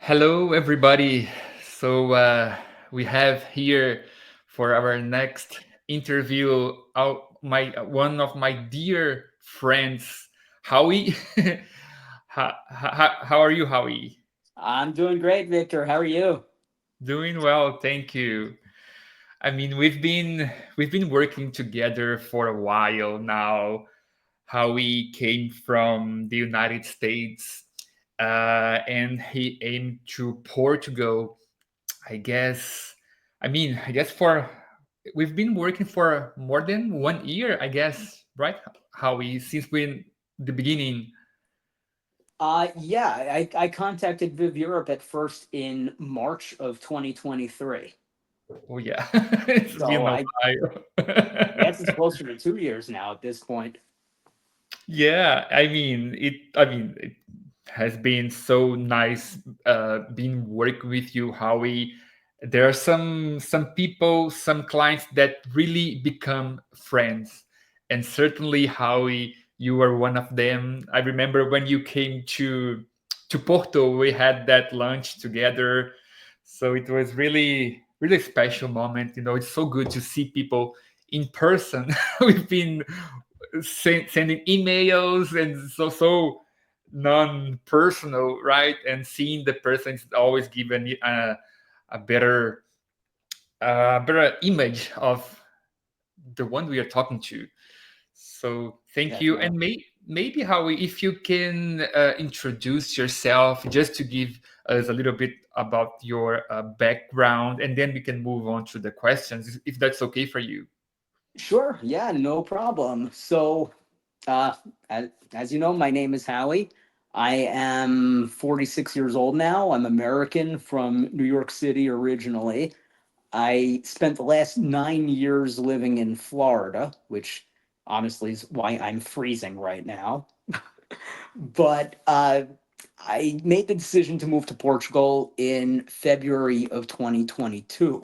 Hello, everybody. We have here for our next interview my one of my dear friends, Howie. How are you, Howie? I'm doing great, Victor. How are you? Doing well, thank you. I mean, we've been working together for a while now. Howie came from the United States, and he aimed to Portugal. I guess, I guess for we've been working for more than 1 year, I guess, right? How we since we the beginning. Yeah, I contacted Viv Europe at first in March of 2023. Oh yeah, it's So been a I guess while. it's closer to 2 years now at this point. Yeah, it has been so nice being working with you, Howie. There are some people, some clients that really become friends, and certainly Howie, you are one of them. I remember when you came to Porto, we had that lunch together, so it was really special moment. It's so good to see people in person. We've been sending emails and so non-personal, right? And seeing the person is always given a better image of the one we are talking to. So thank you. And Definitely. maybe Howie, if you can introduce yourself just to give us a little bit about your background, and then we can move on to the questions, if that's okay for you. Sure. Yeah, no problem. Uh, as you know, my name is Howie. I am 46 years old now. I'm American from New York City originally. I spent the last 9 years living in Florida, which honestly is why I'm freezing right now. But I made the decision to move to Portugal in February of 2022.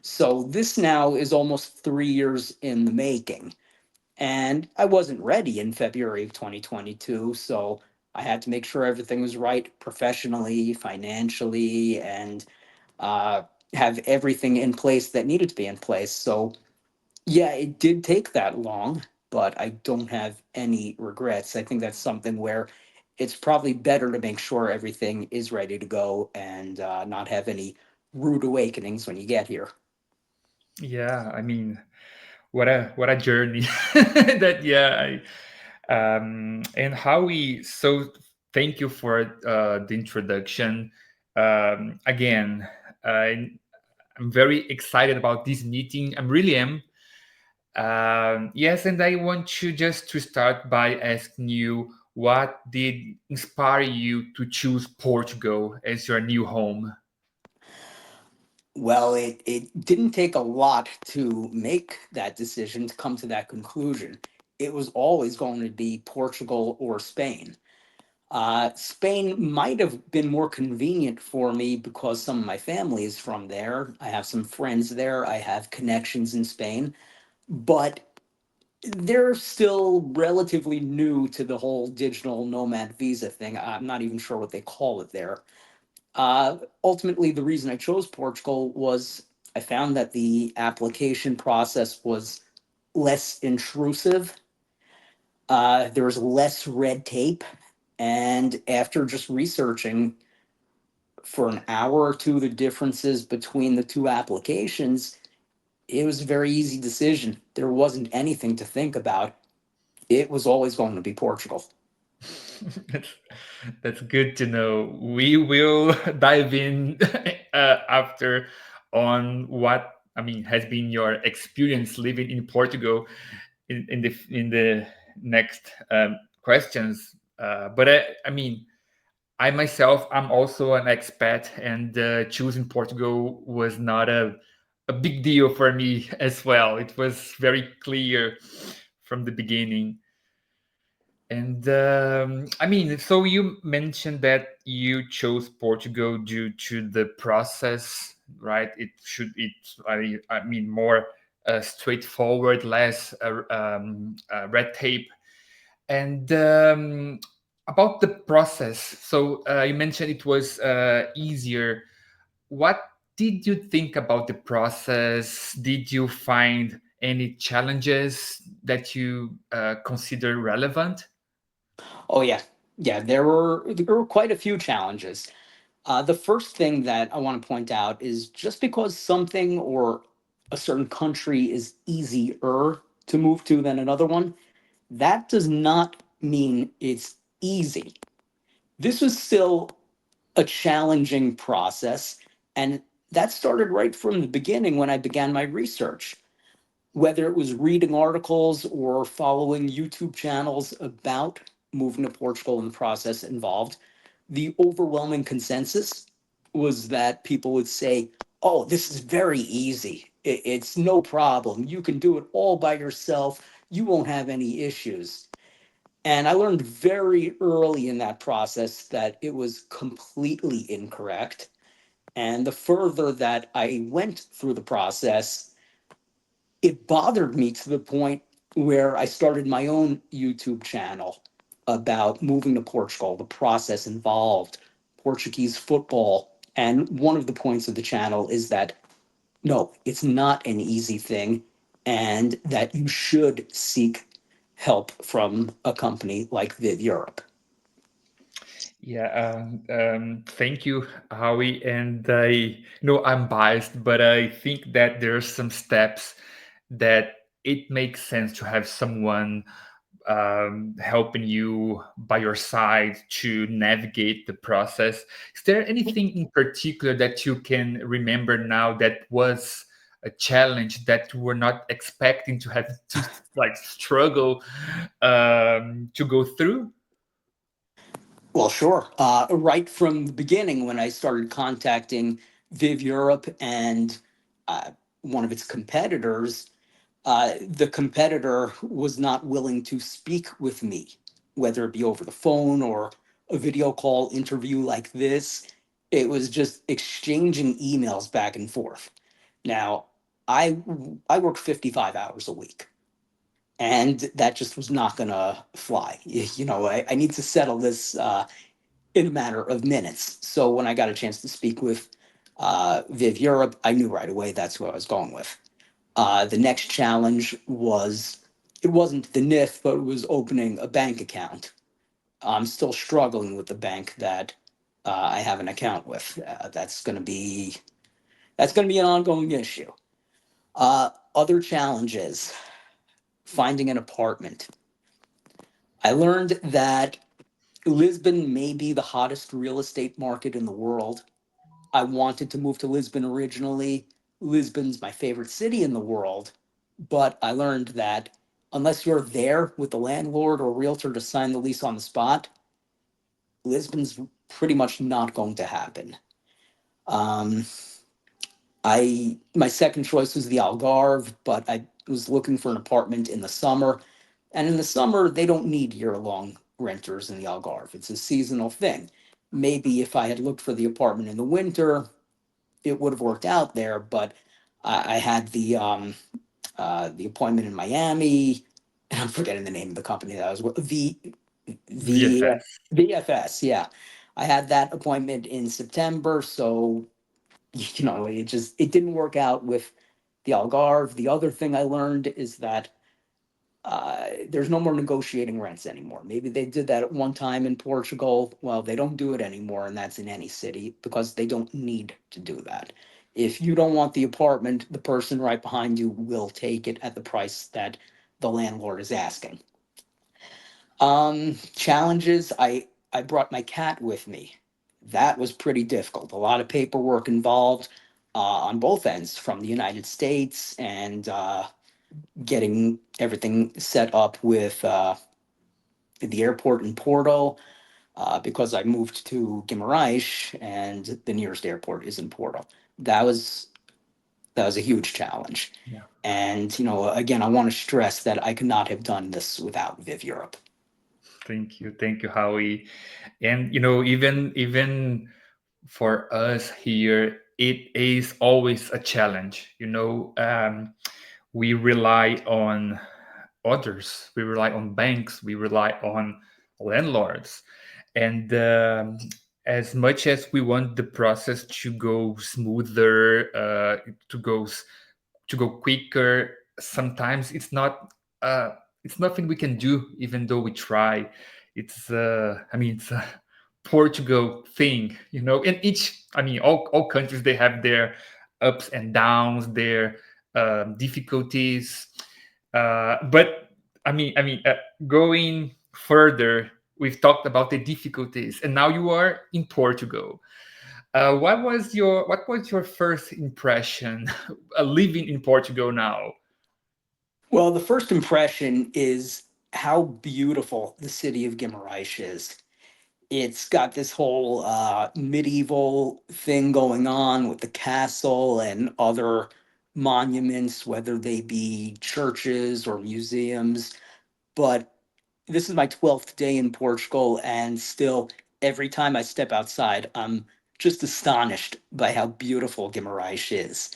So this now is almost 3 years in the making. And I wasn't ready in February of 2022. So I had to make sure everything was right professionally, financially, and uh, have everything in place that needed to be in place. So yeah, it did take that long, but I don't have any regrets. I think that's something where it's probably better to make sure everything is ready to go and not have any rude awakenings when you get here. Yeah, what a journey. That yeah and Howie, so thank you for the introduction. Again, I'm very excited about this meeting. I really am. Yes, and I want you just to start by asking you what did inspire you to choose Portugal as your new home. Well, it didn't take a lot to make that decision to come to that conclusion. It was always going to be Portugal or Spain. Spain might have been more convenient for me because some of my family is from there. I have some friends there. I have connections in Spain, but they're still relatively new to the whole digital nomad visa thing. I'm not even sure what they call it there. Ultimately, the reason I chose Portugal was I found that the application process was less intrusive. There was less red tape. And after just researching for an hour or two the differences between the two applications, it was a very easy decision. There wasn't anything to think about. It was always going to be Portugal. that's, that's good to know. We will dive in after on what has been your experience living in Portugal in the next questions. But I myself, I'm also an expat, and choosing Portugal was not a big deal for me as well. It was very clear from the beginning. And so you mentioned that you chose Portugal due to the process, right? It's more straightforward, less red tape. And About the process, so you mentioned it was easier. What did you think about the process? Did you find any challenges that you consider relevant? Oh yeah, yeah. There were quite a few challenges. The first thing that I want to point out is just because something or a certain country is easier to move to than another one, that does not mean it's easy. This was still a challenging process, and that started right from the beginning when I began my research. Whether it was reading articles or following YouTube channels about moving to Portugal and the process involved, the overwhelming consensus was that people would say, "Oh, this is very easy. It's no problem. You can do it all by yourself. You won't have any issues." And I learned very early in that process that it was completely incorrect. And the further that I went through the process, it bothered me to the point where I started my own YouTube channel about moving to Portugal, the process involved, Portuguese football. And one of the points of the channel is that no, it's not an easy thing, and that you should seek help from a company like Viv Europe. Yeah, thank you, Howie. And I know I'm biased, but I think that there are some steps that it makes sense to have someone helping you by your side to navigate the process. Is there anything in particular that you can remember now that was a challenge that you were not expecting to have to like struggle to go through? Well, sure. Right from the beginning, when I started contacting Viv Europe and uh, one of its competitors, the competitor was not willing to speak with me, whether it be over the phone or a video call interview like this. It was just exchanging emails back and forth. Now, I I work 55 hours a week, and that just was not going to fly. I need to settle this in a matter of minutes. So when I got a chance to speak with Viv Europe, I knew right away that's who I was going with. The next challenge was it wasn't the NIF, but it was opening a bank account. I'm still struggling with the bank that I have an account with. That's going to be an ongoing issue. Other challenges: finding an apartment. I learned that Lisbon may be the hottest real estate market in the world. I wanted to move to Lisbon originally. Lisbon's my favorite city in the world, but I learned that unless you're there with the landlord or realtor to sign the lease on the spot, Lisbon's pretty much not going to happen. Um, I my second choice was the Algarve, but I was looking for an apartment in the summer, and in the summer they don't need year-long renters in the Algarve. It's a seasonal thing. Maybe if I had looked for the apartment in the winter, it would have worked out there, but I had the appointment in Miami, and I'm forgetting the name of the company that I was with. The VFS. VFS, yeah. I had that appointment in September, so it didn't work out with the Algarve. The other thing I learned is that there's no more negotiating rents anymore. Maybe they did that at one time in Portugal. Well, they don't do it anymore, and that's in any city because they don't need to do that. If you don't want the apartment, the person right behind you will take it at the price that the landlord is asking. Challenges. I brought my cat with me. That was pretty difficult. A lot of paperwork involved on both ends, from the United States and getting everything set up with the airport in Porto, because I moved to Guimarães and the nearest airport is in Porto. That was that was a huge challenge. Yeah. And again, I want to stress that I could not have done this without Viv Europe. Thank you, Howie. And even for us here, it is always a challenge. We rely on others, we rely on banks, we rely on landlords. And as much as we want the process to go smoother, to go to go quicker, sometimes it's nothing we can do, even though we try. It's a Portugal thing, and all countries, they have their ups and downs, their difficulties. But going further, we've talked about the difficulties, and now you are in Portugal. What was your first impression living in Portugal now? Well, the first impression is how beautiful the city of Guimarães is. It's got this whole medieval thing going on with the castle and other monuments, whether they be churches or museums. But this is my 12th day in Portugal, and still, every time I step outside, I'm just astonished by how beautiful Guimarães is.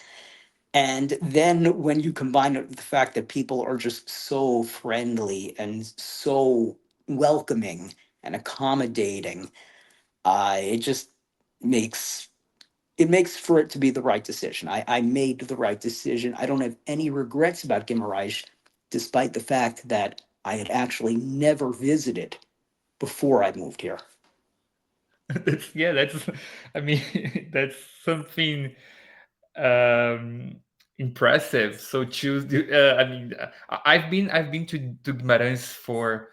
And then when you combine it with the fact that people are just so friendly and so welcoming and accommodating, it just makes makes for it to be the right decision. I made the right decision. I don't have any regrets about Guimarães, despite the fact that I had actually never visited before I moved here. That's that's something um, impressive. So choose. I've been to Guimarães for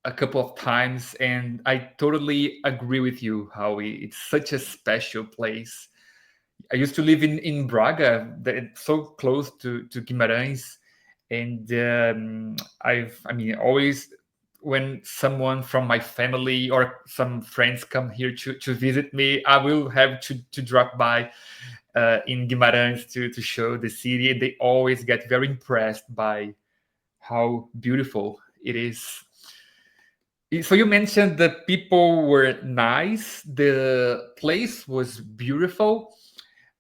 a couple of times, and I totally agree with you, Howie. It's such a special place. I used to live in Braga, so close to Guimarães, and always when someone from my family or some friends come here to visit me, I will have to drop by in Guimarães to show the city. They always get very impressed by how beautiful it is. So you mentioned that people were nice, the place was beautiful.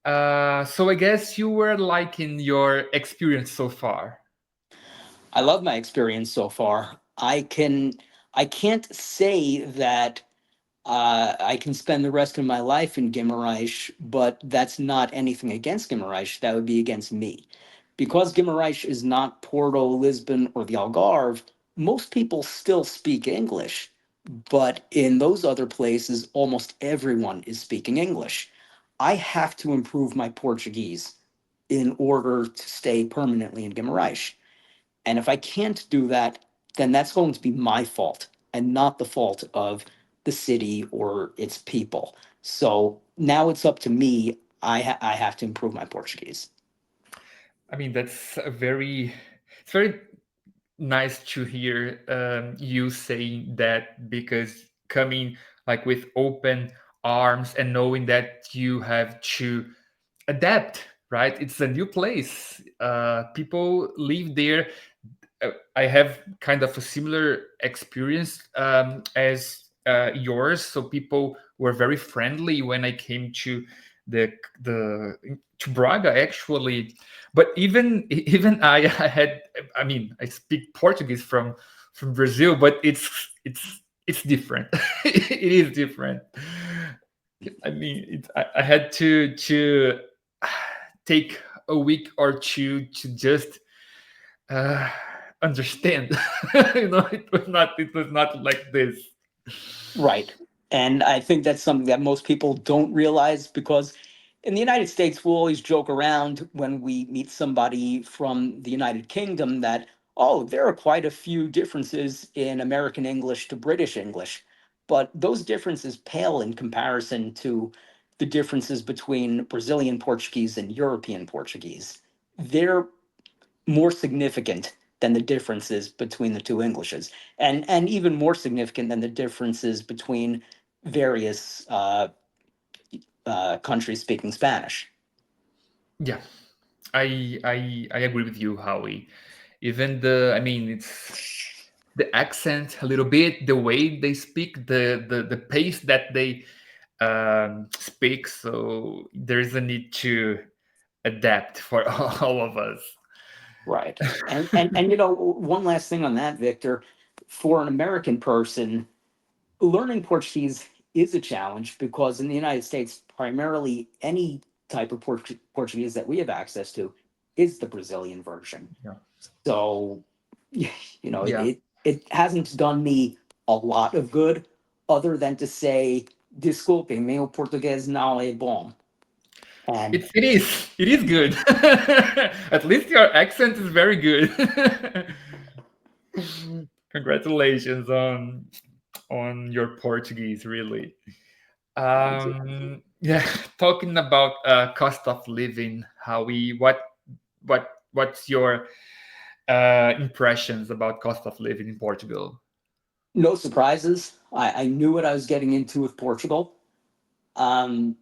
So I guess you were liking your experience so far. I love my experience so far. I can't say that I can spend the rest of my life in Guimarães, but that's not anything against Guimarães. That would be against me. Because Guimarães is not Porto, Lisbon, or the Algarve, most people still speak English. But in those other places, almost everyone is speaking English. I have to improve my Portuguese in order to stay permanently in Guimarães. And if I can't do that, then that's going to be my fault and not the fault of the city or its people. So now it's up to me. I have to improve my Portuguese. That's it's very nice to hear you saying that, because coming like with open arms and knowing that you have to adapt, right? It's a new place. People live there. I have kind of a similar experience as yours. So people were very friendly when I came the the to Braga, actually. But even I had, I speak Portuguese from Brazil, but it's different. It is different. I had to take a week or two to just uh, understand. It was not like this. Right. And I think that's something that most people don't realize because in the United States, we'll always joke around when we meet somebody from the United Kingdom that, oh, there are quite a few differences in American English to British English. But those differences pale in comparison to the differences between Brazilian Portuguese and European Portuguese. They're more significant than the differences between the two Englishes, and even more significant than the differences between various countries speaking Spanish. Yeah, I agree with you, Howie. Even it's the accent a little bit, the way they speak, the pace that they speak. So there is a need to adapt for all of us. Right. And one last thing on that, Victor, for an American person. learning Portuguese is a challenge because in the United States, primarily any type of Portuguese that we have access to is the Brazilian version. Yeah. So, Yeah. it hasn't done me a lot of good other than to say, desculpe, meu português não é bom. And It is good. At least your accent is very good. Congratulations on your Portuguese, really. thank you. Yeah, talking about cost of living, how we what's your impressions about cost of living in Portugal? No surprises. I knew what I was getting into with Portugal. Um,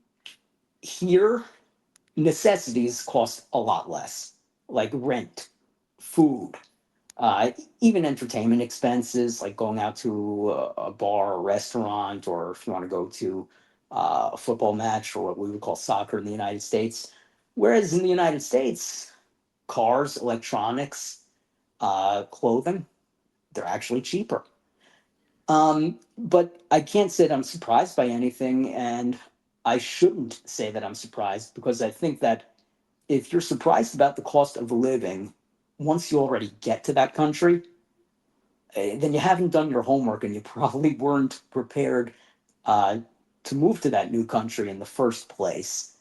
Here, necessities cost a lot less, like rent, food, uh, even entertainment expenses, like going out to a bar or restaurant, or if you want to go to a football match or what we would call soccer in the United States. Whereas in the United States, cars, electronics, clothing, they're actually cheaper. But I can't say that I'm surprised by anything, and I shouldn't say that I'm surprised because I think that if you're surprised about the cost of living, once you already get to that country, then you haven't done your homework and you probably weren't prepared uh, to move to that new country in the first place.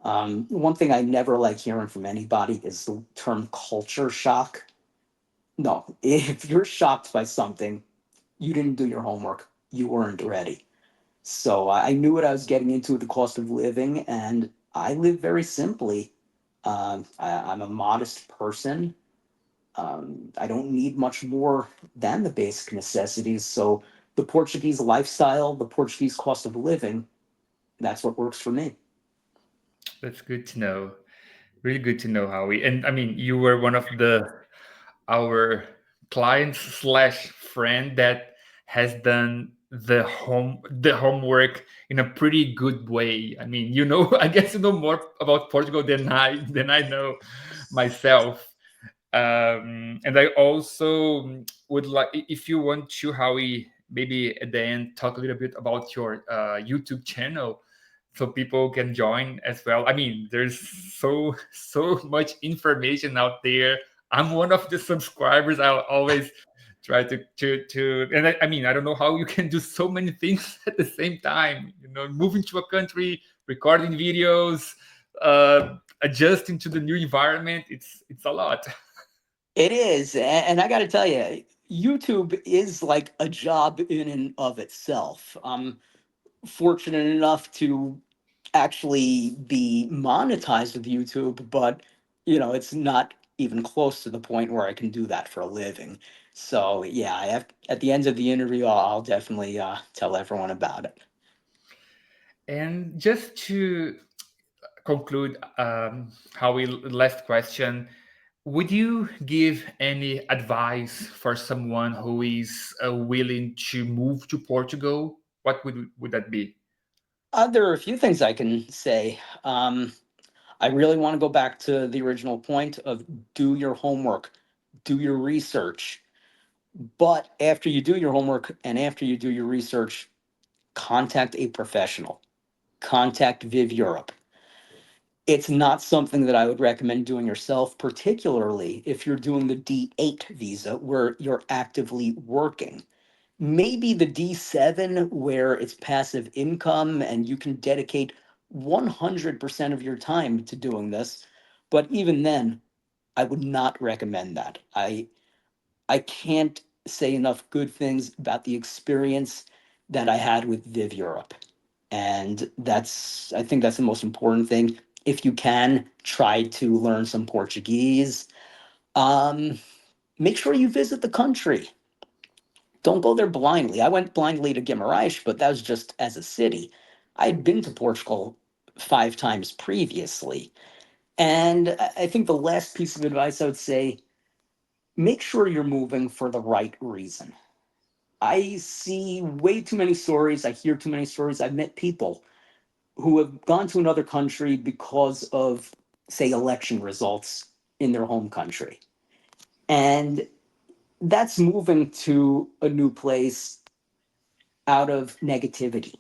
One thing I never like hearing from anybody is the term culture shock. No, if you're shocked by something, you didn't do your homework, you weren't ready. So I knew what I was getting into with the cost of living, and I live very simply. I'm a modest person. I don't need much more than the basic necessities. So the Portuguese lifestyle, the Portuguese cost of living, that's what works for me. That's good to know. Really good to know, Howie. And I mean, you were one of the our clients slash friend that has done the homework in a pretty good way. I mean, I guess you know more about Portugal than I know myself. And I also would like, if you want to, Howie, maybe at the end talk a little bit about your YouTube channel so people can join as well. I mean, there's so much information out there. I'm one of the subscribers. I'll always try to and I mean, I don't know how you can do so many things at the same time. Moving to a country, recording videos, adjusting to the new environment. It's a lot. It is, and I got to tell you, YouTube is like a job in and of itself. I'm fortunate enough to actually be monetized with YouTube, but it's not even close to the point where I can do that for a living. So yeah, at the end of the interview, I'll definitely tell everyone about it. And just to conclude, Howie, last question. Would you give any advice for someone who is willing to move to Portugal? What would that be? There are a few things I can say. I really want to go back to the original point of do your homework, do your research. But after you do your homework and after you do your research, contact a professional. Contact Viv Europe. It's not something that I would recommend doing yourself, particularly if you're doing the D8 visa where you're actively working. Maybe the D7 where it's passive income and you can dedicate 100% of your time to doing this. But even then, I would not recommend that. I can't say enough good things about the experience that I had with Viv Europe. And I think that's the most important thing. If you can, try to learn some Portuguese. Um, Make sure you visit the country. Don't go there blindly. I went blindly to Guimarães, but that was just as a city. I had been to Portugal 5 times previously. And I think the last piece of advice I would say, make sure you're moving for the right reason. I see way too many stories. I hear too many stories. I've met people who have gone to another country because of, say, election results in their home country. And that's moving to a new place out of negativity.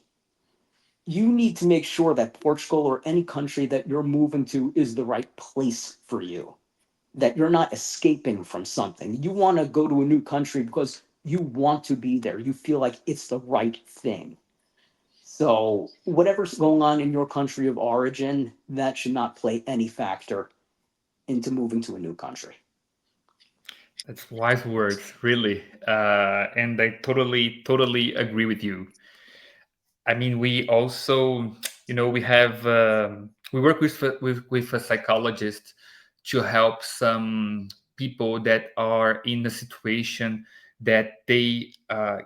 You need to make sure that Portugal or any country that you're moving to is the right place for you, that you're not escaping from something. You want to go to a new country because you want to be there. You feel like it's the right thing. So, whatever's going on in your country of origin, that should not play any factor into moving to a new country. That's wise words, really. And I totally agree with you. I mean, we also, we have we work with a psychologist to help some people that are in a situation that they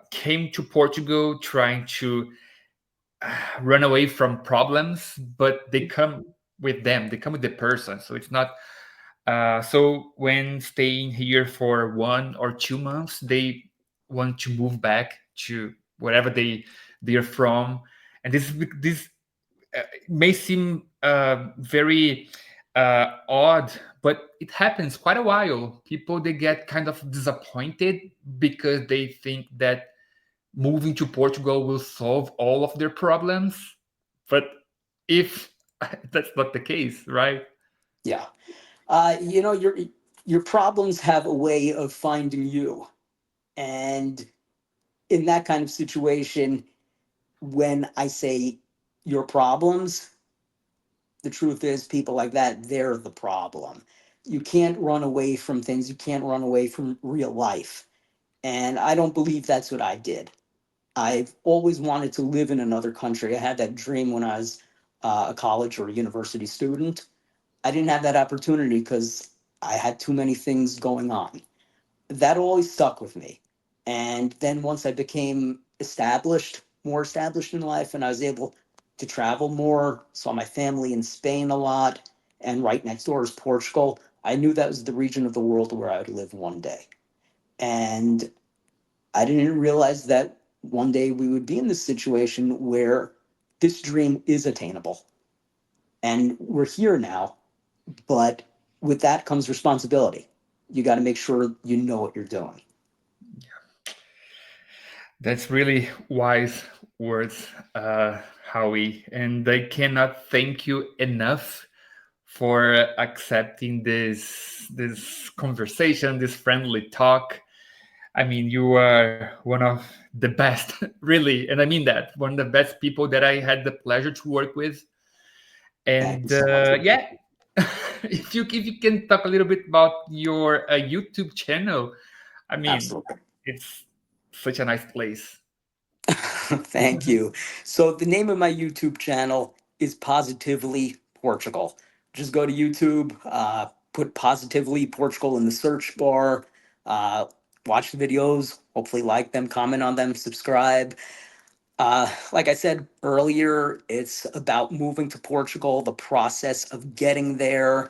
came to Portugal trying to run away from problems, but they come with them. They come with the person. So it's not. So when staying here for 1 or 2 months, they want to move back to wherever they're from, and this may seem very odd, but it happens quite a while. People they get kind of disappointed because they think that moving to Portugal will solve all of their problems, but if that's not the case, right? Yeah. You know, your problems have a way of finding you. And in that kind of situation, when I say your problems, the truth is people like that, they're the problem. You can't run away from things. You can't run away from real life. And I don't believe that's what I did. I've always wanted to live in another country. I had that dream when I was a college or a university student. I didn't have that opportunity because I had too many things going on. That always stuck with me. And then once I became established, more established in life, and I was able to travel more, saw my family in Spain a lot, and right next door is Portugal, I knew that was the region of the world where I would live one day. And I didn't realize that one day we would be in this situation where this dream is attainable. And we're here now, but with that comes responsibility. You got to make sure you know what you're doing. That's really wise words, Howie. And I cannot thank you enough for accepting this conversation, this friendly talk. I mean, you are one of the best, really, and I mean that one of the best people that I had the pleasure to work with. Thank you And so much. yeah, if you can talk a little bit about your YouTube channel, I mean, Absolutely. it's such a nice place. Thank you. So, the name of my YouTube channel is Positively Portugal. Just go to YouTube, put Positively Portugal in the search bar, uh, watch the videos, hopefully, like them, comment on them, subscribe. Like I said earlier, it's about moving to Portugal, the process of getting there,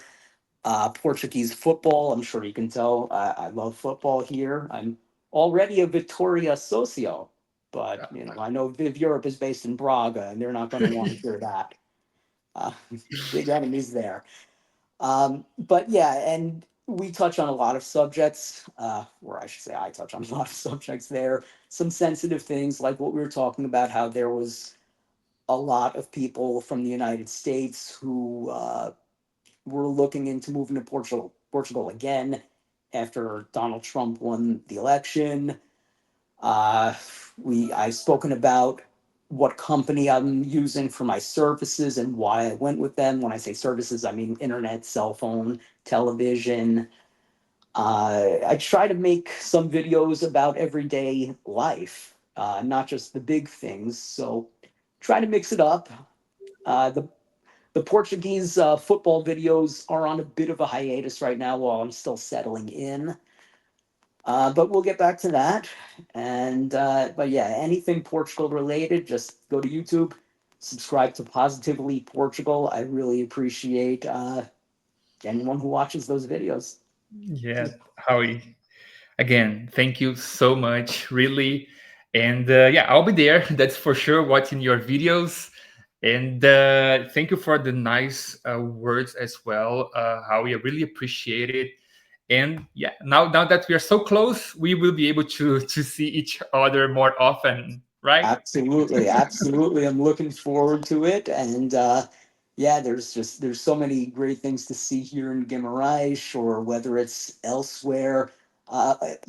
Portuguese football. I'm sure you can tell I love football here. I'm already a Vitoria socio, but I know Viv Europe is based in Braga, and they're not going to want to hear that. Uh, big enemies there. But yeah, and we touch on a lot of subjects, or I should say, I touch on a lot of subjects there. Some sensitive things, like what we were talking about, how there was a lot of people from the United States who we're looking into moving to Portugal again after Donald Trump won the election. Uh, I've spoken about what company I'm using for my services and why I went with them. When I say services, I mean internet, cell phone, television. I try to make some videos about everyday life, not just the big things. So try to mix it up. The Portuguese football videos are on a bit of a hiatus right now while I'm still settling in. But we'll get back to that. And but yeah, anything Portugal related, just go to YouTube, subscribe to Positively Portugal. I really appreciate anyone who watches those videos. Yeah, Howie. Again, thank you so much, really. And yeah, I'll be there. That's for sure. Watching your videos, and thank you for the nice words as well, Howie. I really appreciate it. And yeah, now that we are so close, we will be able to see each other more often, right? Absolutely, absolutely. I'm looking forward to it, and yeah, there's so many great things to see here in Guimarães, or whether it's elsewhere. I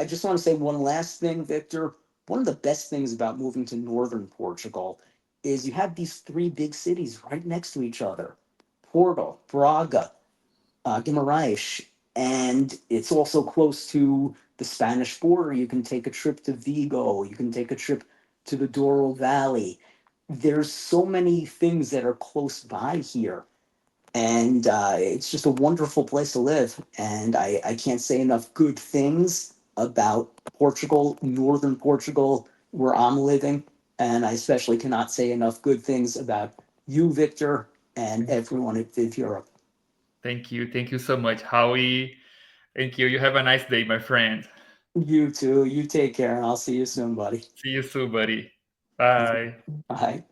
just want to say one last thing, Victor. One of the best things about moving to northern Portugal is you have these three big cities right next to each other: Porto, Braga, Guimarães, and it's also close to the Spanish border. You can take a trip to Vigo. You can take a trip to the Douro Valley. There's so many things that are close by here, and it's just a wonderful place to live. And I can't say enough good things about Portugal, northern Portugal, where I'm living. And I especially cannot say enough good things about you, Victor, and everyone at Viv Europe. Thank you so much, Howie. Thank you. You have a nice day, my friend. You too. You take care, and I'll see you soon, buddy. See you soon, buddy. Bye. Bye.